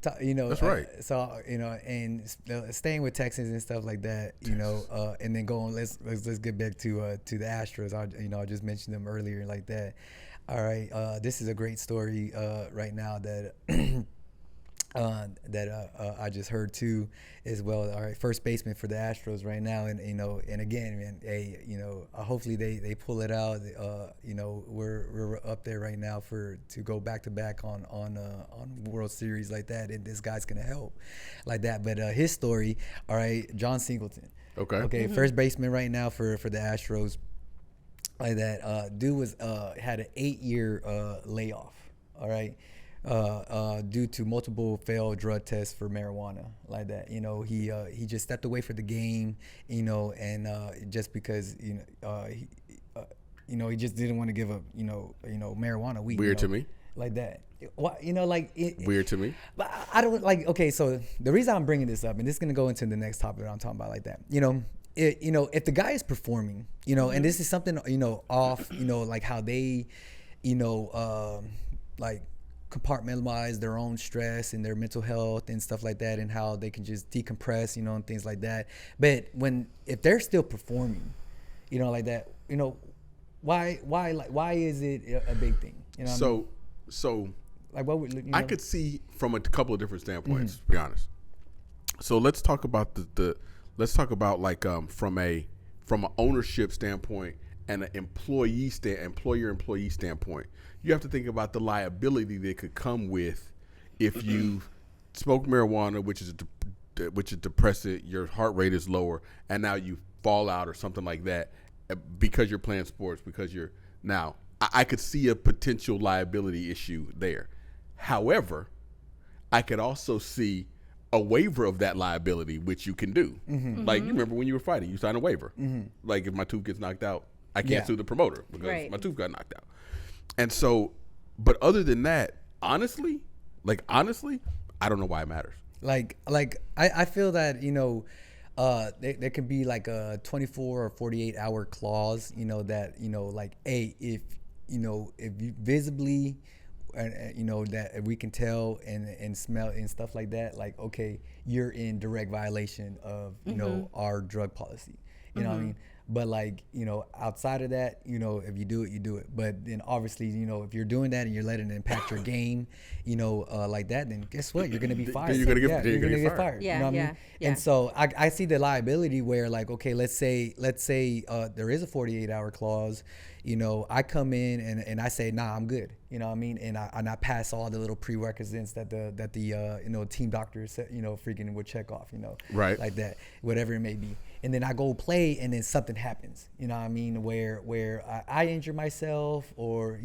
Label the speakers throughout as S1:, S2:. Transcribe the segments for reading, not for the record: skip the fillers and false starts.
S1: That's right.
S2: So and staying with Texans and stuff like that, and then going. Let's get back to the Astros. I just mentioned them earlier like that. All right, this is a great story right now that I just heard too as well. All right, first baseman for the Astros right now, and and again, man, hey, hopefully they pull it out. We're up there right now to go back to back on World Series like that, and this guy's gonna help like that. But his story, all right, John Singleton. Okay, first baseman right now for the Astros. Like that, dude was had an 8-year layoff. All right. Due to multiple failed drug tests for marijuana, like that, he just stepped away for the game, and just because he just didn't want to give up, marijuana weed.
S1: Weird to me.
S2: Like that.
S1: Weird to me.
S2: But I don't like. Okay, so the reason I'm bringing this up, and this is gonna go into the next topic that I'm talking about, like that, if the guy is performing, and this is something, off, like how they, like compartmentalize their own stress and their mental health and stuff like that, and how they can just decompress, and things like that. But if they're still performing, like that, why is it a big thing?
S1: So
S2: like what would
S1: I could see from a couple of different standpoints, to be honest. So let's talk about like from an ownership standpoint and an employer-employee standpoint. You have to think about the liability that could come with if you smoke marijuana, which is depressant, your heart rate is lower, and now you fall out or something like that because you're playing sports. Now I could see a potential liability issue there. However, I could also see a waiver of that liability, which you can do. Like, you remember when you were fighting, you signed a waiver. Like, if my tooth gets knocked out, I can't sue the promoter because my tooth got knocked out. And so, but other than that, honestly, I don't know why it matters.
S2: Like I feel that, there can be like a 24 or 48 hour clause, that, like, hey, if you visibly, that we can tell and smell and stuff like that, like, okay, you're in direct violation of, our drug policy. You know what I mean? But like, outside of that, if you do it, you do it. But then obviously, if you're doing that and you're letting it impact your game, like that, then guess what? You're going to be fired.
S1: You're going to get fired.
S2: You know what I mean? And so I see the liability where, like, okay, let's say there is a 48-hour clause. I come in and I say, nah, I'm good. You know what I mean? And I pass all the little prerequisites that the team doctor said, freaking would check off,
S1: right,
S2: like that, whatever it may be. And then I go play, and then something happens. You know what I mean? Where I injure myself, or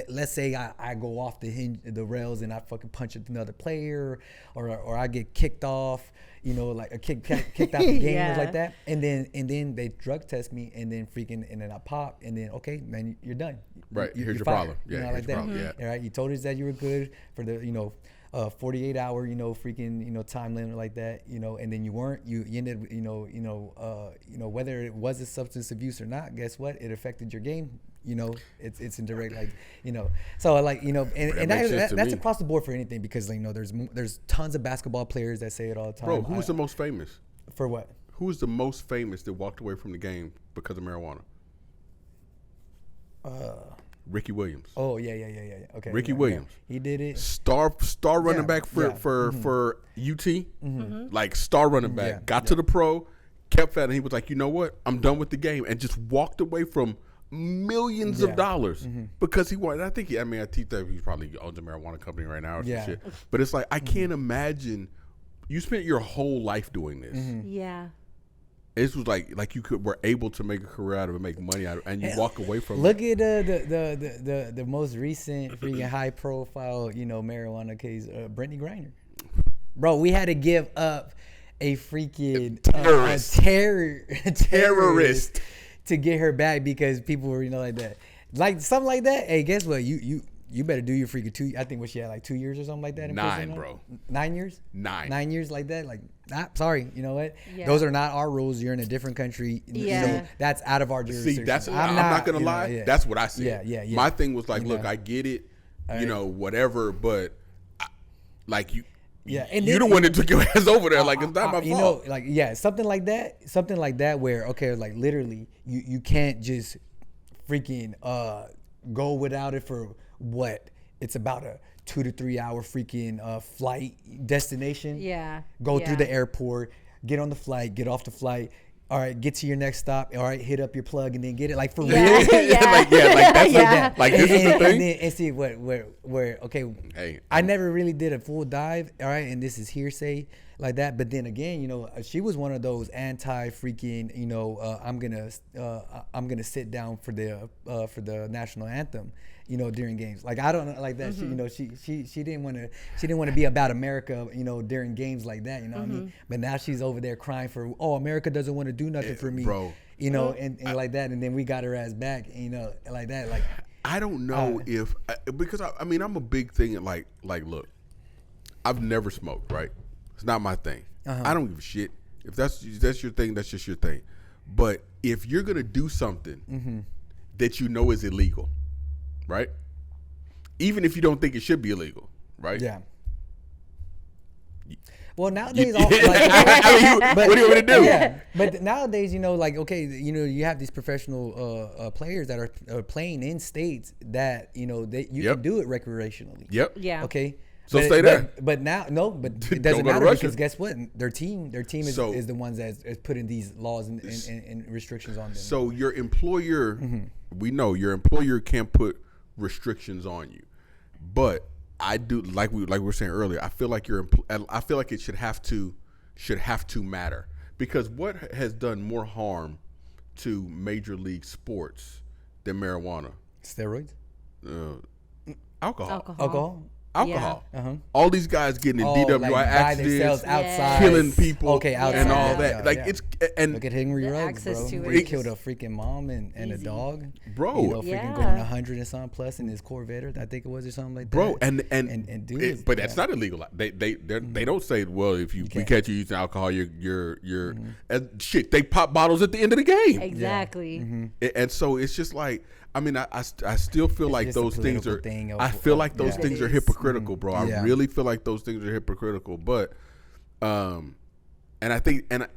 S2: let's say I go off the rails and I fucking punch another player, or I get kicked off. Like kicked out the game, or like that, and then they drug test me, and then I pop, and then okay, man, you're done.
S1: Right, here's your
S2: fired.
S1: problem. Yeah,
S2: like that. All right, you told us that you were good for the 48-hour time limit like that, and then you weren't. You ended whether it was a substance abuse or not. Guess what? It affected your game. It's in direct, like, so like, and that's across the board for anything, because there's tons of basketball players that say it all the time.
S1: Bro, who's the most famous?
S2: For what?
S1: Who's the most famous that walked away from the game because of marijuana? Ricky Williams.
S2: Oh yeah. Okay.
S1: Ricky Williams.
S2: Yeah. He did it.
S1: Star running back for UT. Like, star running back. Got to the pro, kept at it. He was like, you know what? I'm done with the game, and just walked away from millions of dollars because he wanted. I think I think that he probably owns a marijuana company right now or some shit. But it's like, I can't imagine you spent your whole life doing this.
S3: Yeah.
S1: It was like you were able to make a career out of it, make money out of it, and you walk away from
S2: Look
S1: it.
S2: at the most recent freaking high profile marijuana case, Brittany Griner. Bro, we had to give up a freaking terrorist to get her back because people were like that, like something like that. Hey, guess what? You better do your freaking 2. I think what she had, like 2 years or something like that. In
S1: 9,
S2: prison,
S1: bro.
S2: 9 years.
S1: 9
S2: years like that. Like, sorry. You know what?
S3: Yeah.
S2: Those are not our rules. You're in a different country.
S3: Yeah.
S2: That's out of our jurisdiction.
S1: See, I'm not gonna lie. That's what I said.
S2: Yeah.
S1: My thing was like, look, I get it. Whatever, but like
S2: Yeah, and
S1: you
S2: then,
S1: the one that took your ass over there. Like, it's not my
S2: you
S1: fault.
S2: know, like something like that where okay, like literally you can't just freaking go without it for what it's about a 2 to 3 hour freaking flight destination.
S3: Yeah.
S2: Go
S3: Yeah.
S2: through the airport, get on the flight, get off the flight. All right, get to your next stop. All right, hit up your plug and then get it. Like for
S3: Yeah.
S2: real.
S1: Like that's
S3: Yeah.
S1: like this is the thing.
S2: And see where okay.
S1: Hey,
S2: I never really did a full dive. All right, and this is hearsay like that. But then again, you know, she was one of those freaking. You know, I'm gonna sit down for the national anthem. You know, during games. Like I don't know, like that. She, you know, she didn't want to be about America. You know, during games like that. You know what I mean? But now she's over there crying for, oh, America doesn't want to do nothing for me,
S1: bro.
S2: You know, and like that. And then we got her ass back. You know, like that. Like
S1: I don't know if because I mean I'm a big thing at like look, I've never smoked, right? It's not my thing. I don't give a shit if that's your thing. That's just your thing. But if you're gonna do something that you know is illegal, right? Even if you don't think it should be illegal, right?
S2: yeah. Well, nowadays,
S1: what do you want me to do?
S2: Yeah, but nowadays, you know, like okay, you know, you have these professional players that are playing in states that you know you can do it recreationally.
S1: Yep.
S3: Yeah.
S2: Okay.
S1: So stay there.
S2: But now, no, but it
S1: Don't
S2: doesn't
S1: go to
S2: matter
S1: Russia.
S2: because guess what? Their team is the ones that is putting these laws and restrictions on them.
S1: So your employer, we know your employer can't put restrictions on you, but I do like we were saying earlier. I feel like it should have to matter because what has done more harm to major league sports than marijuana?
S2: Steroids,
S1: Alcohol.
S3: Yeah.
S1: All these guys getting in DWI
S2: like by themselves
S1: accidents,
S2: outside,
S1: killing people,
S2: Okay, outside.
S1: and all
S3: Yeah.
S1: that. Like
S2: Yeah.
S1: it's and
S2: Look at Henry
S3: The
S2: Ruggs,
S3: access
S2: bro.
S3: to
S2: He
S3: it
S2: killed a
S3: is
S2: freaking mom and a
S3: easy.
S2: dog.
S1: Bro.
S2: You know, freaking
S3: Yeah.
S2: going 100 and something plus in his Corvette, I think it was, or something like that.
S1: bro, and
S2: dude,
S1: but that's not illegal. They don't say, well, if we catch you using alcohol, you're shit. They pop bottles at the end of the game,
S3: Exactly.
S1: and so it's just like. I mean, I still feel like
S2: just a
S1: those things
S2: political
S1: are.
S2: thing
S1: I feel like those
S3: Yeah.
S1: things
S3: It
S1: are
S3: is.
S1: hypocritical, bro. I
S2: Yeah.
S1: really feel like those things are hypocritical. But, and I think, and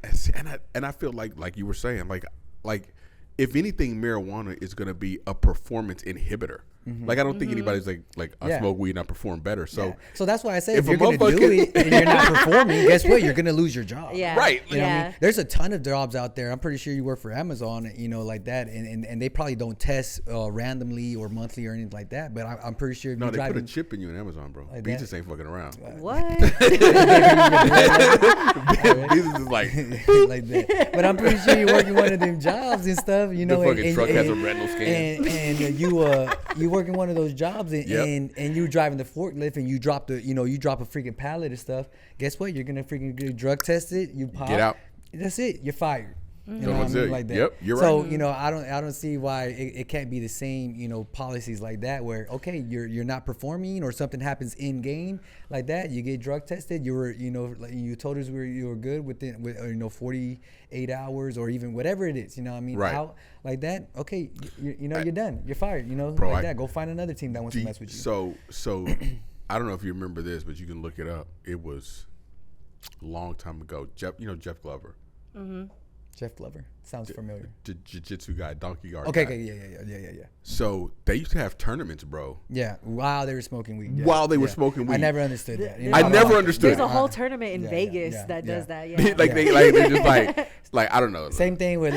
S1: I feel like you were saying, like if anything, marijuana is going to be a performance inhibitor. Like I don't think anybody's like I
S2: Yeah.
S1: smoke weed and I perform better. So
S2: Yeah. So that's why I say
S1: if
S2: if
S1: a
S2: you're gonna do
S1: motherfucker-
S2: it and you're not performing, guess what? You're gonna lose your job.
S3: Yeah.
S1: Right.
S2: You know what I
S3: Yeah.
S2: mean? There's a ton of jobs out there. I'm pretty sure you work for Amazon, you know, like that, and they probably don't test randomly or monthly or anything like that. But I'm pretty sure if
S1: no,
S2: you're
S1: they put a
S2: driving,
S1: chip in you in Amazon, bro.
S2: Like
S1: Beats
S2: that?
S1: ain't fucking around.
S3: What?
S1: Beats is like
S2: like that. But I'm pretty sure you're working one of them jobs and stuff, you know.
S1: the fucking truck has a retinal scan.
S2: And you working one of those jobs and you driving the forklift and you drop a freaking pallet of stuff. Guess what? You're gonna freaking get drug tested. You pop.
S1: Get out.
S2: That's it. You're fired. You know
S1: what
S2: what I
S1: I'm
S2: mean?
S1: saying.
S2: Like that.
S1: Yep, you're
S2: so
S1: right.
S2: you know, I don't see why it can't be the same. You know, policies like that where okay, you're not performing or something happens in game like that. You get drug tested. You were like you told us you were good with 48 hours or even whatever it is. You know what I mean?
S1: Right.
S2: Out like that. Okay, you're done. You're fired. You know,
S1: Bro,
S2: like that. Go find another team that wants to mess with you.
S1: So I don't know if you remember this, but you can look it up. It was a long time ago. Jeff Glover.
S2: Jeff Glover sounds familiar.
S1: Jiu-jitsu guy, donkey guard
S2: Okay,
S1: guy.
S2: yeah.
S1: So they used to have tournaments, bro.
S2: Yeah, while they were smoking weed. Yeah.
S1: While they were
S2: Yeah.
S1: smoking
S2: I
S1: weed.
S2: never understood that. You
S3: I
S2: know,
S1: never
S2: like-
S1: understood.
S3: There's a whole tournament in
S2: Yeah,
S3: Vegas
S2: yeah,
S3: that
S2: yeah.
S3: does that. Yeah.
S1: They're just like I don't know.
S2: Same thing with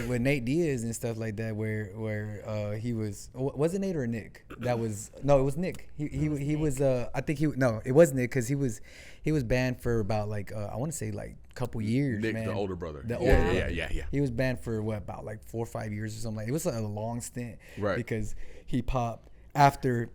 S2: with Nate Diaz and stuff like that, where he was it Nate or Nick? It was Nick. He was I think it was Nick because he was banned for about I want to say a couple years.
S1: Nick,
S2: man.
S1: the older brother.
S2: The
S3: older
S2: older
S3: brother.
S1: Yeah.
S2: He was banned for about 4 or 5 years or something. It was a long stint,
S1: Right.
S2: Because he popped after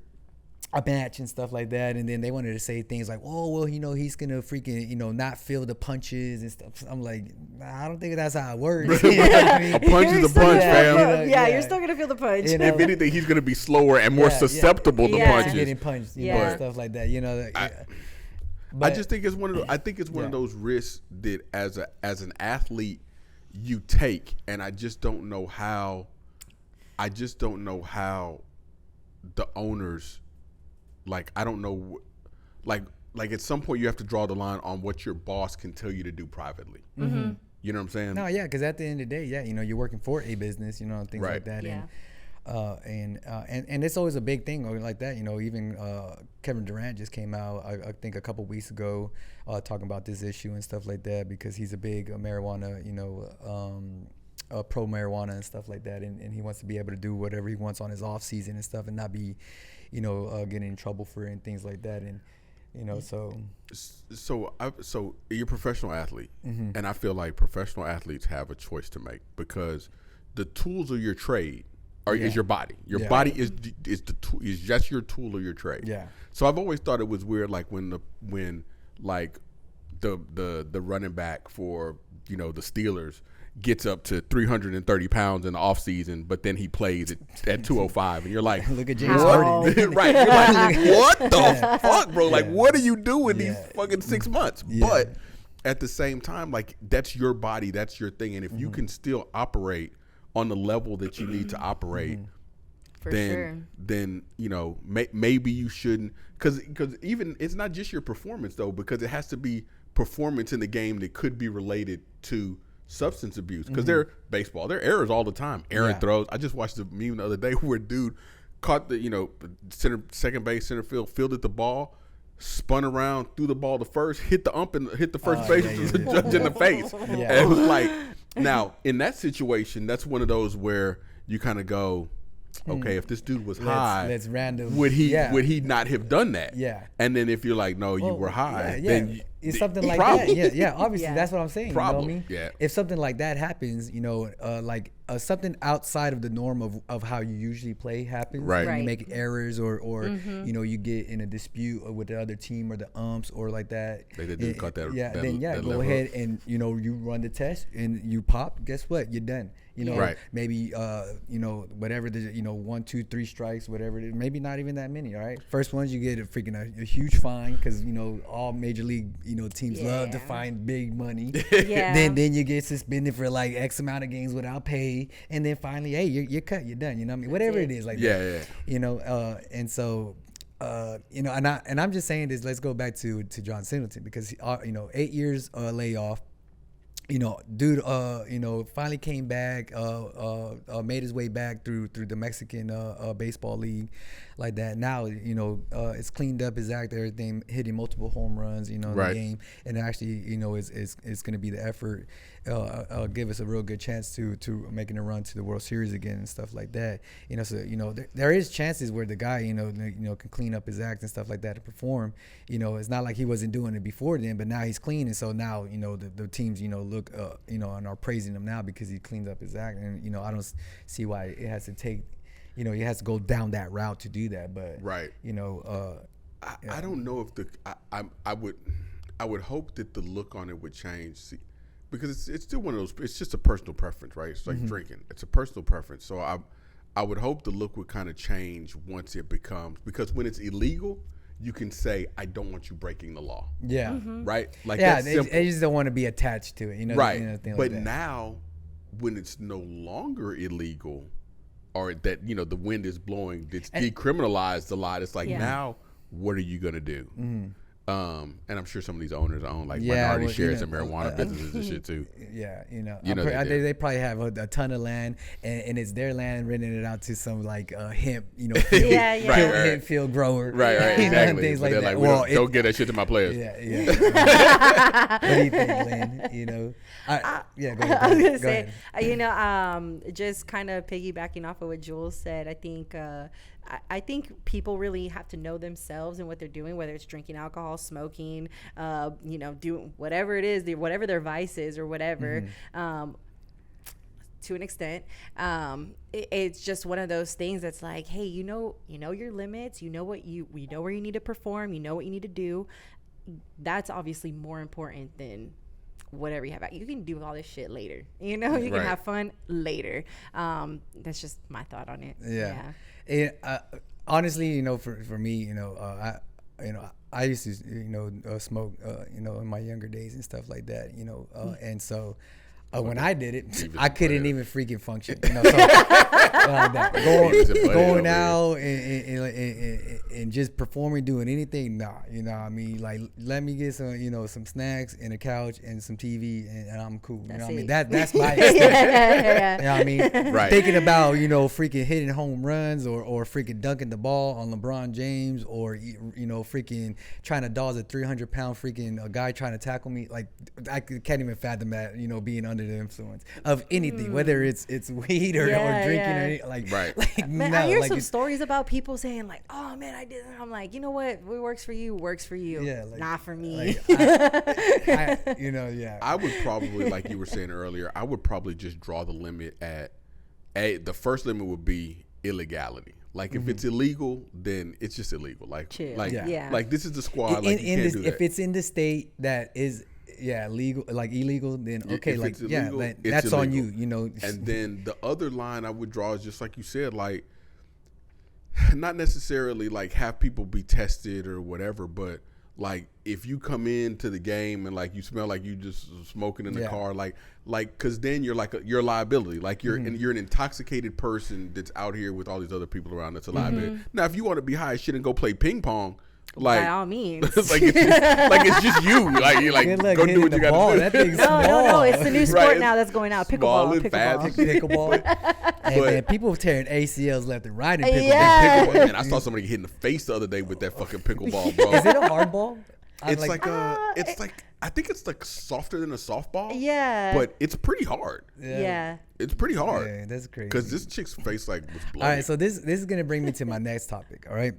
S2: a match and stuff like that, and then they wanted to say things like, "Oh, well, he's gonna freaking not feel the punches and stuff." I'm like, nah, I don't think that's how it works. You know what I mean?
S1: A punch is a
S3: still
S1: punch,
S3: gonna
S1: fam.
S3: feel-
S2: Yeah.
S3: you're still gonna feel the punch.
S2: You know?
S1: If anything, he's gonna be slower and more
S2: Yeah,
S1: susceptible to
S3: Yeah.
S1: punches.
S2: Getting punched,
S3: Yeah.
S2: and stuff like that.
S1: I just think it's one of those risks that as an athlete you take, and I just don't know how the owners, I don't know, like at some point you have to draw the line on what your boss can tell you to do privately.
S3: Mm-hmm.
S1: You know what I'm saying?
S2: No, yeah, because at the end of the day, yeah, you're working for a business, and things like that.
S3: Yeah.
S2: And it's always a big thing like that. Even Kevin Durant just came out, I think a couple weeks ago, talking about this issue and stuff like that, because he's a big marijuana, pro marijuana and stuff like that, and he wants to be able to do whatever he wants on his off season and stuff, and not be, getting in trouble for it and things like that, and
S1: So you're a professional athlete, and I feel like professional athletes have a choice to make, because the tools of your trade is your body. Your body is just your tool of your trade.
S2: Yeah.
S1: So I've always thought it was weird, like when the running back for the Steelers gets up to 330 pounds in the off season, but then he plays at 205, and you're like,
S2: look at James
S1: Harden. Right. You're like, what the fuck, bro? Like, what are you doing these fucking 6 months?
S2: Yeah.
S1: But at the same time, like, that's your body, that's your thing. And if you can still operate on the level that you need to operate, then maybe you shouldn't, because even it's not just your performance though, because it has to be performance in the game that could be related to substance abuse, because there are errors all the time. Aaron throws. I just watched the meme the other day where a dude caught the second base, center field, fielded the ball, spun around, threw the ball to first, hit the ump and hit the first base judge in the face. And it was like, now in that situation, that's one of those where you kind of go, okay, if this dude was high,
S2: that's random.
S1: Would he not have done that?
S2: Yeah.
S1: And then if you're like, no, you were high, then
S2: it's something like
S1: problem.
S2: that. Yeah, obviously that's what I'm saying.
S1: Problem.
S2: You know what I mean?
S1: Yeah.
S2: If something like that happens, something outside of the norm of how you usually play happens,
S1: right?
S2: And you make errors or you get in a dispute with the other team or the umps or like that.
S1: They did cut that.
S2: Go ahead and you run the test and you pop. Guess what? You're done.
S1: Right.
S2: Maybe whatever the 1, 2, 3 strikes, whatever it is. Maybe not even that many. All right. First ones you get a huge fine, because all major league teams love to find big money. Then you get suspended for like X amount of games without pay, and then finally, hey, you're cut, you're done. You know what I mean? Whatever it is, like that. And so. And I'm just saying this. Let's go back to John Singleton, because 8 years layoff. Dude, finally came back, made his way back through the Mexican baseball league, like that. Now, it's cleaned up his act, everything, hitting multiple home runs, in the game, and actually, it's going to be the effort, give us a real good chance to making a run to the World Series again and stuff like that. There is chances where the guy, can clean up his act and stuff like that to perform. It's not like he wasn't doing it before then, but now he's clean, and so now, the teams, look, and are praising him now because he cleaned up his act, and I don't see why it has to take, he has to go down that route to do that, but
S1: I don't know if I would hope that the look on it would change, because it's still one of those. It's just a personal preference, right? It's like drinking. It's a personal preference. So I would hope the look would kind of change once it becomes, because when it's illegal, you can say, I don't want you breaking the law. Yeah. Right? Like,
S2: they just don't want to be attached to it.
S1: Right.
S2: But
S1: like now, when it's no longer illegal, or that, the wind is blowing, it's decriminalized a lot. It's like, now, what are you going to do? And I'm sure some of these owners own minority shares in marijuana businesses and shit too.
S2: Yeah, they probably have a ton of land, and it's their land, renting it out to some hemp, field, hemp field grower,
S1: right, exactly.
S2: Things like that.
S1: Well, don't get that shit to my players.
S2: Yeah. What do you think, Lynn? Go ahead.
S3: I was gonna say, just kind of piggybacking off of what Jules said, I think people really have to know themselves and what they're doing, whether it's drinking alcohol, smoking, doing whatever it is, whatever their vice is or whatever. To an extent, it's just one of those things that's like, hey, you know your limits, you know where you need to perform, you know what you need to do. That's obviously more important than whatever you have. You can do all this shit later. You can have fun later. That's just my thought on it.
S2: Yeah. Honestly, for me, I used to, smoke, in my younger days and stuff like that, and so when I did it, I couldn't even freaking function, So Going out and just performing, doing anything. Nah, you know what I mean? Like, let me get some, you know, some snacks and a couch and some TV and I'm cool. You know what I mean? That's my extent. You know what I mean?
S1: Right.
S2: Thinking about, you know, freaking hitting home runs or freaking dunking the ball on LeBron James or, you know, freaking trying to dodge a 300-pound freaking a guy trying to tackle me. Like, I can't even fathom that, you know, being under the influence of anything, whether it's weed or drinking or anything. Like,
S1: right.
S2: Like,
S3: man,
S2: no,
S3: I hear
S2: like
S3: some stories about people saying like, "Oh man, I did." I'm like, you know what works for you works for you.
S2: Yeah, like,
S3: not for me.
S2: Like, I, you know, yeah.
S1: I would probably, like you were saying earlier, I would probably just draw the limit at the first limit would be illegality. Like if it's illegal, then it's just illegal. Like,
S3: Chill.
S1: like,
S3: Yeah.
S1: like this is the squad. Like you can't do that.
S2: If it's in the state that is legal, like illegal, then okay,
S1: if
S2: like
S1: it's illegal,
S2: like,
S1: it's
S2: that's on
S1: illegal.
S2: you, you know.
S1: And then the other line I would draw is just like you said, like not necessarily like have people be tested or whatever, but like if you come into the game and like you smell like you just smoking in the car, like because then you're like you're a liability, like you're and you're an intoxicated person that's out here with all these other people around. That's a liability. Now, if you want to be high as shit and go play ping pong, like
S3: by all means,
S1: like it's just you, like you like
S2: Good luck
S1: go do what you got to do.
S2: That thing's small.
S3: no, it's the new sport
S1: Right,
S3: now that's going out.
S1: small
S3: Pickleball,
S1: and fast.
S2: Pickleball. Hey, man, people tearing ACLs left and right in pickleball.
S3: Yeah.
S1: Pickleball, man, I saw somebody get in the face the other day with that fucking pickleball, bro.
S2: Is it a hard ball?
S1: It's like I think it's like softer than a softball.
S3: Yeah.
S1: But it's pretty hard.
S3: Yeah.
S1: It's pretty hard.
S2: Yeah, that's crazy.
S1: Because this chick's face like was bloody.
S2: All right, so this is gonna bring me to my next topic. All right,